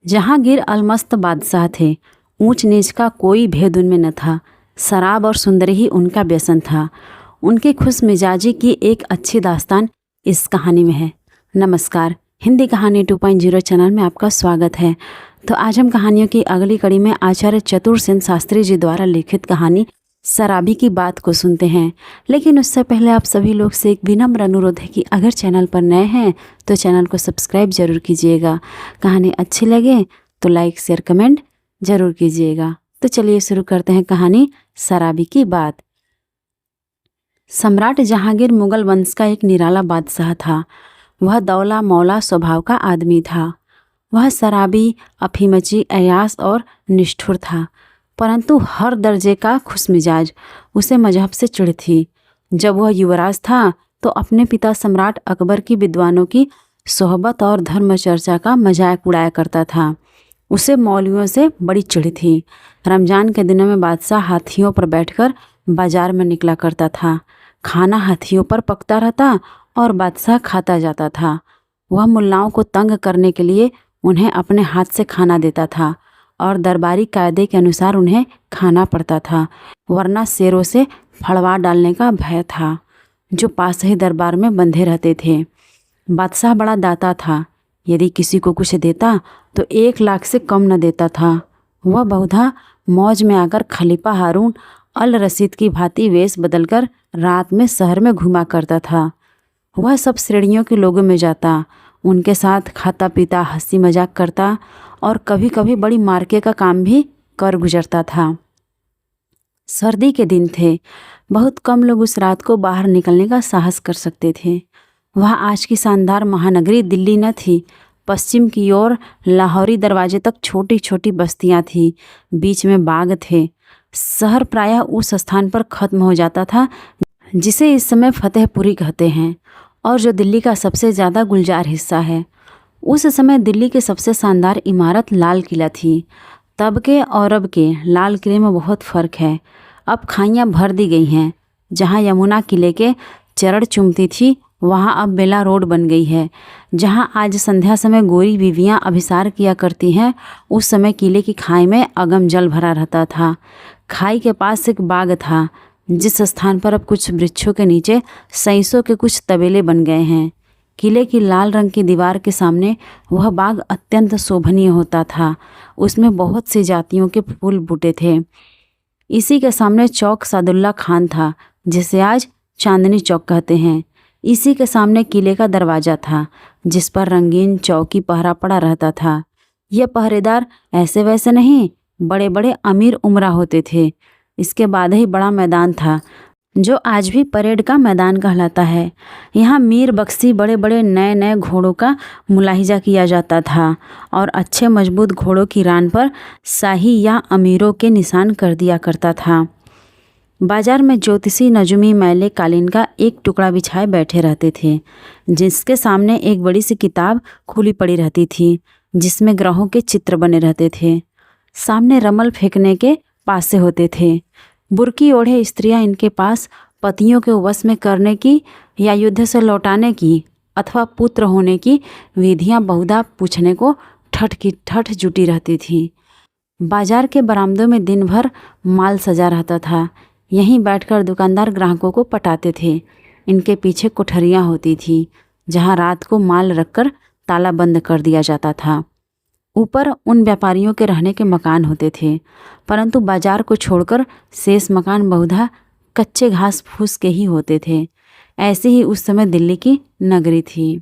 जहांगीर अलमस्त बादशाह थे। ऊंच नीच का कोई भेद उनमें न था। शराब और सुंदरी ही उनका व्यसन था। उनकी खुश मिजाजी की एक अच्छी दास्तान इस कहानी में है। नमस्कार, हिंदी कहानी 2.0 चैनल में आपका स्वागत है। तो आज हम कहानियों की अगली कड़ी में आचार्य चतुर सेन शास्त्री जी द्वारा लिखित कहानी शराबी की बात को सुनते हैं। लेकिन उससे पहले आप सभी लोग से एक विनम्र अनुरोध है कि अगर चैनल पर नए हैं तो चैनल को सब्सक्राइब जरूर कीजिएगा। कहानी अच्छी लगे तो लाइक शेयर कमेंट जरूर कीजिएगा। तो चलिए शुरू करते हैं कहानी शराबी की बात। सम्राट जहांगीर मुगल वंश का एक निराला बादशाह था। वह दौला मौला स्वभाव का आदमी था। वह शराबी, अफीमची, अयास और निष्ठुर था, परंतु हर दर्जे का खुशमिजाज। उसे मजहब से चिढ़ थी। जब वह युवराज था तो अपने पिता सम्राट अकबर की विद्वानों की सोहबत और धर्म चर्चा का मजाक उड़ाया करता था। उसे मौलवियों से बड़ी चिढ़ थी। रमज़ान के दिनों में बादशाह हाथियों पर बैठकर बाजार में निकला करता था। खाना हाथियों पर पकता रहता और बादशाह खाता जाता था। वह मुल्लाओं को तंग करने के लिए उन्हें अपने हाथ से खाना देता था और दरबारी कायदे के अनुसार उन्हें खाना पड़ता था, वरना शेरों से फड़वा डालने का भय था, जो पास ही दरबार में बंधे रहते थे। बादशाह बड़ा दाता था। यदि किसी को कुछ देता तो 1 लाख से कम न देता था। वह बहुधा मौज में आकर खलीफा हारून अल रशीद की भांति वेश बदलकर रात में शहर में घुमा करता था। वह सब श्रेणियों के लोगों में जाता, उनके साथ खाता पीता, हंसी मजाक करता और कभी कभी बड़ी मार्के का काम भी कर गुजरता था। सर्दी के दिन थे। बहुत कम लोग उस रात को बाहर निकलने का साहस कर सकते थे। वह आज की शानदार महानगरी दिल्ली न थी। पश्चिम की ओर लाहौरी दरवाजे तक छोटी छोटी बस्तियां थीं। बीच में बाग थे। शहर प्रायः उस स्थान पर खत्म हो जाता था जिसे इस समय फतेहपुरी कहते हैं और जो दिल्ली का सबसे ज़्यादा गुलजार हिस्सा है। उस समय दिल्ली की सबसे शानदार इमारत लाल किला थी। तब के और अब के लाल किले में बहुत फ़र्क है। अब खाइयाँ भर दी गई हैं। जहाँ यमुना किले के चरण चूमती थी वहाँ अब बेला रोड बन गई है। जहाँ आज संध्या समय गोरी बीवियाँ अभिसार किया करती हैं, उस समय किले की खाई में अगम जल भरा रहता था। खाई के पास एक बाग था, जिस स्थान पर अब कुछ वृक्षों के नीचे सैंसों के कुछ तबेले बन गए हैं। किले की लाल रंग की दीवार के सामने वह बाग अत्यंत शोभनीय होता था। उसमें बहुत सी जातियों के फूल बूटे थे। इसी के सामने चौक सादुल्ला खान था, जिसे आज चांदनी चौक कहते हैं। इसी के सामने किले का दरवाज़ा था, जिस पर रंगीन चौकी पहरा पड़ा रहता था। ये पहरेदार ऐसे वैसे नहीं, बड़े बड़े अमीर उमरा होते थे। इसके बाद ही बड़ा मैदान था, जो आज भी परेड का मैदान कहलाता है। यहाँ मीर बख्शी बड़े बड़े नए नए घोड़ों का मुलाहिजा किया जाता था और अच्छे मजबूत घोड़ों की रान पर शाही या अमीरों के निशान कर दिया करता था। बाजार में ज्योतिषी नजुमी मैले कालीन का एक टुकड़ा बिछाए बैठे रहते थे, जिसके सामने एक बड़ी सी किताब खुली पड़ी रहती थी, जिसमें ग्रहों के चित्र बने रहते थे। सामने रमल फेंकने के पासे होते थे। बुर्की ओढ़े स्त्रियां इनके पास पतियों के वश में करने की या युद्ध से लौटाने की अथवा पुत्र होने की विधियां बहुधा पूछने को ठठ की ठठ जुटी रहती थी। बाजार के बरामदों में दिन भर माल सजा रहता था। यहीं बैठकर दुकानदार ग्राहकों को पटाते थे। इनके पीछे कोठरियाँ होती थी, जहाँ रात को माल रखकर ताला बंद कर दिया जाता था। ऊपर उन व्यापारियों के रहने के मकान होते थे, परंतु बाजार को छोड़कर शेष मकान बहुधा कच्चे घास फूस के ही होते थे। ऐसे ही उस समय दिल्ली की नगरी थी।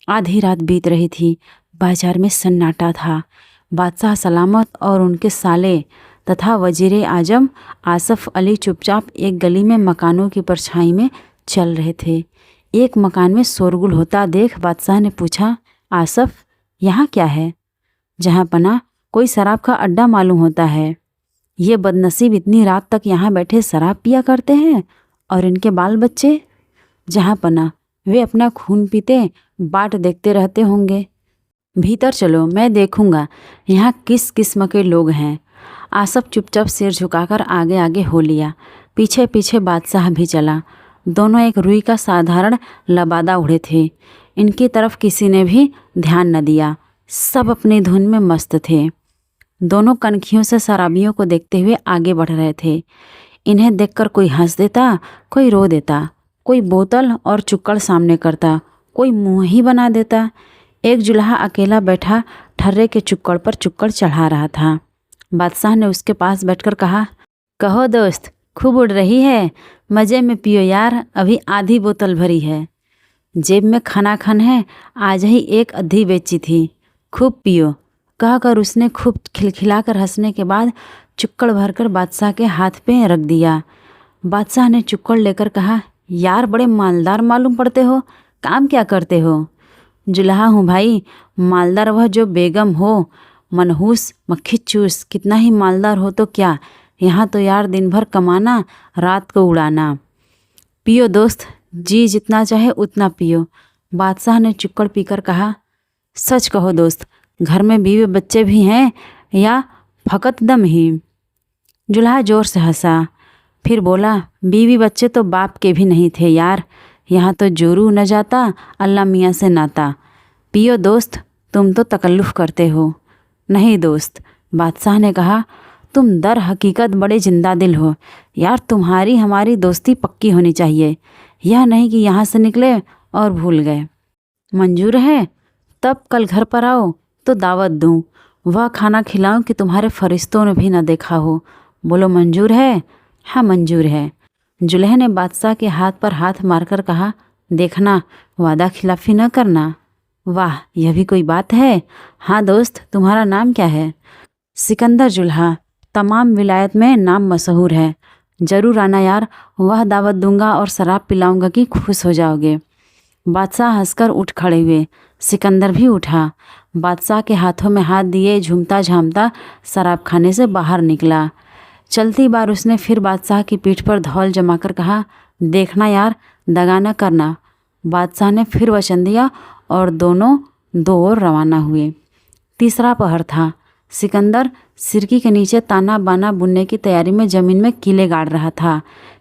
आधी रात बीत रही थी। बाजार में सन्नाटा था। बादशाह सलामत और उनके साले तथा वजीरे आजम आसफ अली चुपचाप एक गली में मकानों की परछाई में चल रहे थे। एक मकान में शोरगुल होता देख बादशाह ने पूछा, आसफ, यहाँ क्या है? जहाँ पना कोई शराब का अड्डा मालूम होता है। ये बदनसीब इतनी रात तक यहाँ बैठे शराब पिया करते हैं और इनके बाल बच्चे जहाँ पना वे अपना खून पीते बाट देखते रहते होंगे। भीतर चलो, मैं देखूँगा यहाँ किस किस्म के लोग हैं। आसफ चुपचाप सिर झुकाकर आगे आगे हो लिया। पीछे पीछे बादशाह भी चला। दोनों एक रुई का साधारण लबादा ओढ़े थे। इनकी तरफ किसी ने भी ध्यान न दिया। सब अपनी धुन में मस्त थे। दोनों कनखियों से शराबियों को देखते हुए आगे बढ़ रहे थे। इन्हें देखकर कोई हंस देता, कोई रो देता, कोई बोतल और चुक्कड़ सामने करता, कोई मुँह ही बना देता। एक जुल्हा अकेला बैठा ठर्रे के चुक्कड़ पर चुक्कड़ चढ़ा रहा था। बादशाह ने उसके पास बैठकर कहा, कहो दोस्त, खूब उड़ रही है, मज़े में पियो यार, अभी आधी बोतल भरी है। जेब में खनाखन है, आज ही एक अद्धी बेची थी, खूब पियो, कहकर उसने खूब खिलखिलाकर हंसने के बाद चुक्कड़ भरकर बादशाह के हाथ पे रख दिया। बादशाह ने चुक्कड़ लेकर कहा, यार बड़े मालदार मालूम पड़ते हो, काम क्या करते हो? जुल्हा हूँ भाई, मालदार वह जो बेगम हो, मनहूस मक्खी चूस, कितना ही मालदार हो तो क्या, यहाँ तो यार दिन भर कमाना, रात को उड़ाना। पियो दोस्त, जी जितना चाहे उतना पियो। बादशाह ने चुक्कड़ पीकर कहा, सच कहो दोस्त, घर में बीवी बच्चे भी हैं या फकत दम ही? जुल्हा जोर से हंसा, फिर बोला, बीवी बच्चे तो बाप के भी नहीं थे यार, यहाँ तो जोरू न जाता, अल्लाह मियाँ से नाता। पियो दोस्त, तुम तो तकल्लुफ़ करते हो। नहीं दोस्त, बादशाह ने कहा, तुम दर हकीकत बड़े जिंदा दिल हो यार, तुम्हारी हमारी दोस्ती पक्की होनी चाहिए, यह नहीं कि यहाँ से निकले और भूल गए। मंजूर है? तब कल घर पर आओ तो दावत दूँ, वह खाना खिलाऊं कि तुम्हारे फरिश्तों ने भी न देखा हो। बोलो मंजूर है? हाँ मंजूर है। जुल्हे ने बादशाह के हाथ पर हाथ मारकर कहा, देखना वादा खिलाफी न करना। वाह, यह भी कोई बात है। हाँ दोस्त, तुम्हारा नाम क्या है? सिकंदर जुल्हा, तमाम विलायत में नाम मशहूर है। ज़रूर आना यार, वह दावत दूंगा और शराब पिलाऊंगा कि खुश हो जाओगे। बादशाह हंसकर उठ खड़े हुए। सिकंदर भी उठा। बादशाह के हाथों में हाथ दिए झूमता झामता शराब खाने से बाहर निकला। चलती बार उसने फिर बादशाह की पीठ पर धौल जमाकर कहा, देखना यार, दगा न करना। बादशाह ने फिर वचन दिया और दोनों दो ओर रवाना हुए। तीसरा पहर था। सिकंदर सिरकी के नीचे ताना बाना बुनने की तैयारी में ज़मीन में कीले गाड़ रहा था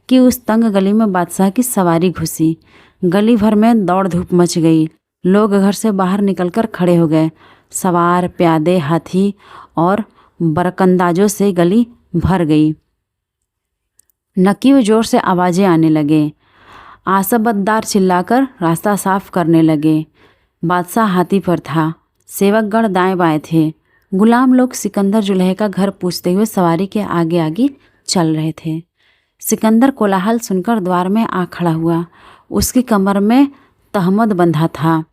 कि उस तंग गली में बादशाह की सवारी घुसी। गली भर में दौड़ धूप मच गई। लोग घर से बाहर निकलकर खड़े हो गए। सवार, प्यादे, हाथी और बरकंदाजों से गली भर गई। नकीब जोर से आवाज़ें आने लगे। आसबतदार चिल्लाकर रास्ता साफ करने लगे। बादशाह हाथी पर था। सेवकगण दाएं बाएं थे। गुलाम लोग सिकंदर जुल्हे का घर पूछते हुए सवारी के आगे आगे चल रहे थे। सिकंदर कोलाहल सुनकर द्वार में आ खड़ा हुआ। उसकी कमर में तहमद बंधा था।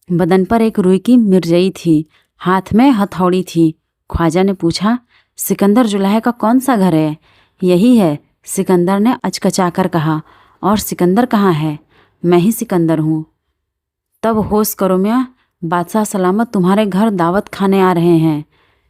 बदन पर एक रुई की मिर्जई थी। हाथ में हथौड़ी थी। ख्वाजा ने पूछा, सिकंदर जुल्हे का कौन सा घर है? यही है, सिकंदर ने अचकचाकर कहा। और सिकंदर कहाँ है? मैं ही सिकंदर हूँ। तब होश करो मियाँ, बादशाह सलामत तुम्हारे घर दावत खाने आ रहे हैं।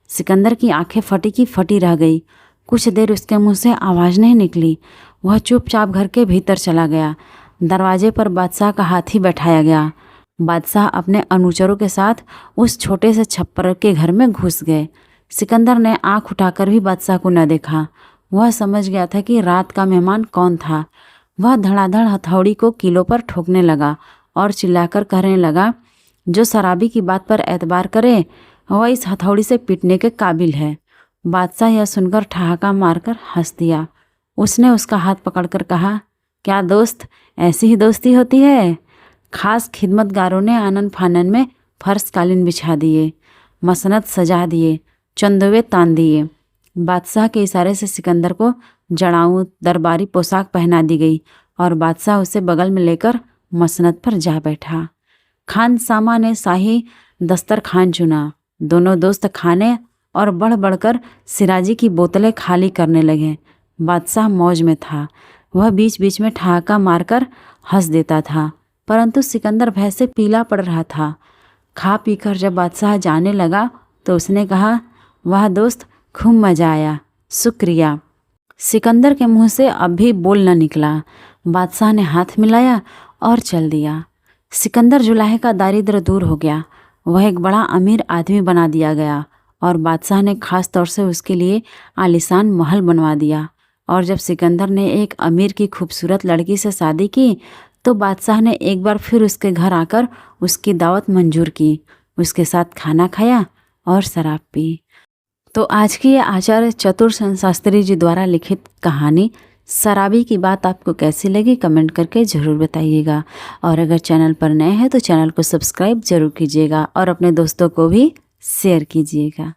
सिकंदर की आंखें फटी की फटी रह गई। कुछ देर उसके मुंह से आवाज़ नहीं निकली। वह चुपचाप घर के भीतर चला गया। दरवाजे पर बादशाह का हाथी बैठाया गया। बादशाह अपने अनुचरों के साथ उस छोटे से छप्पर के घर में घुस गए। सिकंदर ने आंख उठाकर भी बादशाह को न देखा। वह समझ गया था कि रात का मेहमान कौन था। वह धड़ाधड़ हथौड़ी को कीलों पर ठोकने लगा और चिल्लाकर कहने लगा, जो शराबी की बात पर एतबार करे वह इस हथौड़ी से पीटने के काबिल है। बादशाह यह सुनकर ठहाका मारकर हंस दिया। उसने उसका हाथ पकड़कर कहा, क्या दोस्त, ऐसी ही दोस्ती होती है? खास खिदमतगारों ने आनन फानन में फर्श कालीन बिछा दिए, मसनद सजा दिए, चंदोवे तान दिए। बादशाह के इशारे से सिकंदर को जड़ाऊँ दरबारी पोशाक पहना दी गई और बादशाह उसे बगल में लेकर मसनद पर जा बैठा। खान सामा ने शाही दस्तरखान चुना। दोनों दोस्त खाने और बढ़ बढ़कर सिराजी की बोतलें खाली करने लगे। बादशाह मौज में था। वह बीच बीच में ठहाका मारकर हंस देता था, परंतु सिकंदर भय से पीला पड़ रहा था। खा पीकर जब बादशाह जाने लगा तो उसने कहा, वाह दोस्त, खूब मज़ा आया, शुक्रिया। सिकंदर के मुंह से अब भी बोल न निकला। बादशाह ने हाथ मिलाया और चल दिया। सिकंदर जुल्हे का दारिद्र्य दूर हो गया। वह एक बड़ा अमीर आदमी बना दिया गया और बादशाह ने खास तौर से उसके लिए आलीशान महल बनवा दिया। और जब सिकंदर ने एक अमीर की खूबसूरत लड़की से शादी की तो बादशाह ने एक बार फिर उसके घर आकर उसकी दावत मंजूर की। उसके साथ खाना खाया और शराब पी। तो आज की ये आचार्य चतुर शास्त्री जी द्वारा लिखित कहानी शराबी की बात आपको कैसी लगी कमेंट करके ज़रूर बताइएगा। और अगर चैनल पर नए हैं तो चैनल को सब्सक्राइब जरूर कीजिएगा और अपने दोस्तों को भी शेयर कीजिएगा।